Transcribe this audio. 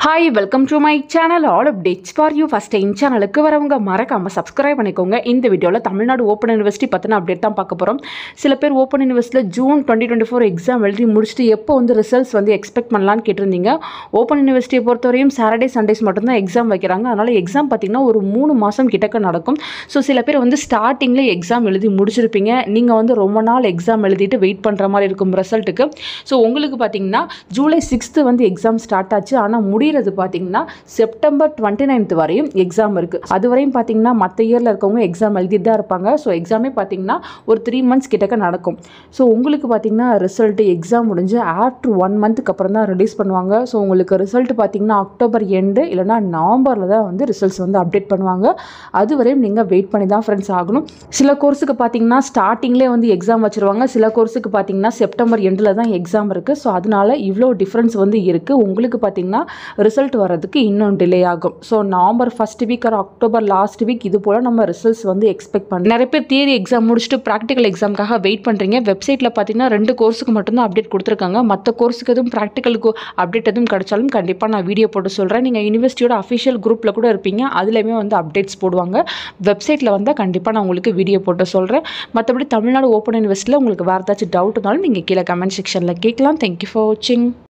Hi, welcome to my channel. All updates for you. First time சேனலுக்கு வரவங்க மறக்காம subscribe பண்ணிக்கோங்க. இந்த வீடியோல தமிழ்நாடு ஓபன் யுனிவர்சிட்டி பத்தின அப்டேட் தான் பார்க்க போறோம். சில பேர் ஓபன் யுனிவர்சிட்டில ஜூன் 2024 எக்ஸாம் எழுதி முடிச்சிட்டு எப்போ வந்து ரிசல்ட்ஸ் வந்து எக்ஸ்பெக்ட் பண்ணலாம்னு கேட்டிருந்தீங்க. ஓபன் யுனிவர்சிட்டியை பொறுத்தவரையும் சாட்டர்டே சண்டேஸ் மட்டும் தான் எக்ஸாம் வைக்கிறாங்க. அதனால எக்ஸாம் பார்த்தீங்கன்னா ஒரு 3 மாசம் கிட்டக்க நடக்கும். ஸோ சில பேர் வந்து ஸ்டார்டிங்ல எக்ஸாம் எழுதி முடிச்சிருப்பீங்க. நீங்க வந்து ரொம்ப நாள் எக்ஸாம் எழுதிட்டு வெயிட் பண்ற மாதிரி இருக்கும் ரிசல்ட்டுக்கு. ஸோ உங்களுக்கு பார்த்தீங்கன்னா ஜூலை 6th வந்து எக்ஸாம் ஸ்டார்ட் ஆச்சு. ஆனால் முடிகிறது பார்த்தீங்கன்னா செப்டம்பர் 29th வரையும் எக்ஸாம் இருக்குது. அது வரையும் பார்த்தீங்கன்னா மற்ற இயரில் இருக்கவங்க எக்ஸாம் எழுதிட்டு தான் இருப்பாங்க. ஸோ எக்ஸாமே பார்த்தீங்கன்னா ஒரு 3 months கிட்டக்க நடக்கும். ஸோ உங்களுக்கு பார்த்தீங்கன்னா ரிசல்ட்டு எக்ஸாம் முடிஞ்சு ஆஃப்டர் 1 monthக்கு அப்புறம் தான் ரிலீஸ் பண்ணுவாங்க. ஸோ உங்களுக்கு ரிசல்ட் பார்த்தீங்கன்னா அக்டோபர் எண்டு இல்லைனா நவம்பரில் தான் வந்து ரிசல்ட்ஸ் வந்து அப்டேட் பண்ணுவாங்க. அது வரையும் நீங்கள் வெயிட் பண்ணி தான் ஃப்ரெண்ட்ஸ் ஆகணும். சில கோர்ஸுக்கு பார்த்தீங்கன்னா ஸ்டார்டிங்லேயே வந்து எக்ஸாம் வச்சுருவாங்க. சில கோர்ஸுக்கு பார்த்தீங்கன்னா செப்டம்பர் எண்டில் தான் எக்ஸாம் இருக்குது. ஸோ அதனால இவ்வளோ டிஃப்ரென்ஸ் வந்து இருக்குது. உங்களுக்கு பார்த்தீங்கன்னா ரிசல்ட் வரதுக்கு இன்னும் டிலே ஆகும். So November first week or October last week இது போல் நம்ம ரிசல்ட்ஸ் வந்து எக்ஸ்பெக்ட் பண்ணி நிறைய பேர் தியரி எக்ஸாம் முடிச்சுட்டு ப்ராக்டிக்கல் எக்ஸாமுக்காக வெயிட் பண்ணுறீங்க. வெப்சைட்டில் பார்த்தீங்கன்னா 2 கோர்ஸுக்கு மட்டும்தான் அப்டேட் கொடுத்துருக்காங்க. மற்ற கோர்ஸுக்கு எதுவும் ப்ராக்டிக்கலுக்கு அப்டேட் எதுவும் கிடைச்சாலும் கண்டிப்பாக நான் வீடியோ போட்டு சொல்கிறேன். நீங்கள் யூனிவர்சிட்டியோட அஃபிஷியல் குரூப்பில் கூட இருப்பீங்க. அதுலேயுமே வந்து அப்டேட்ஸ் போடுவாங்க. வெப்சைட்டில் வந்தால் கண்டிப்பாக நான் உங்களுக்கு வீடியோ போட்டு சொல்கிறேன். மற்றபடி தமிழ்நாடு ஓப்பன் யூனிவர்சிட்டியில் உங்களுக்கு வேறு ஏதாச்சும் டவுட் இருந்தாலும் நீங்கள் கீழே கமெண்ட் செக்ஷனில் கேட்கலாம். தேங்க்யூ ஃபார் வாட்சிங்.